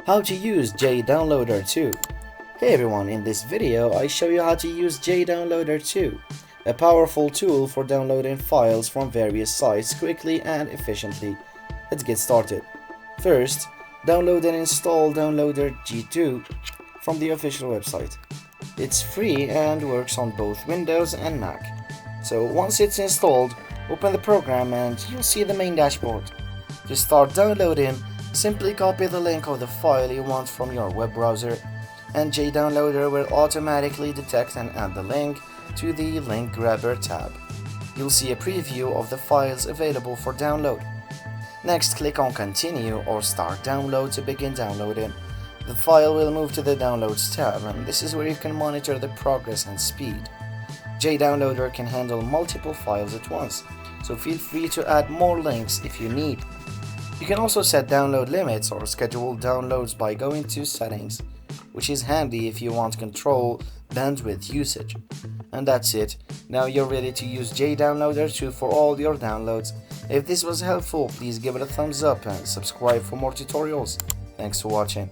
How to use JDownloader 2. Hey everyone, in this video I show you how to use JDownloader 2, a powerful tool for downloading files from various sites quickly and efficiently. Let's get started. First, download and install Downloader G2 from the official website. It's free and works on both Windows and Mac. So once it's installed, open the program and you'll see the main dashboard. To start downloading, simply copy the link of the file you want from your web browser, and JDownloader will automatically detect and add the link to the Link Grabber tab. You'll see a preview of the files available for download. Next, click on Continue or Start Download to begin downloading. The file will move to the Downloads tab, and this is where you can monitor the progress and speed. JDownloader can handle multiple files at once, so feel free to add more links if you need. You can also set download limits or schedule downloads by going to Settings, which is handy if you want control bandwidth usage. And that's it. Now you're ready to use JDownloader 2 for all your downloads. If this was helpful, please give it a thumbs up and subscribe for more tutorials. Thanks for watching.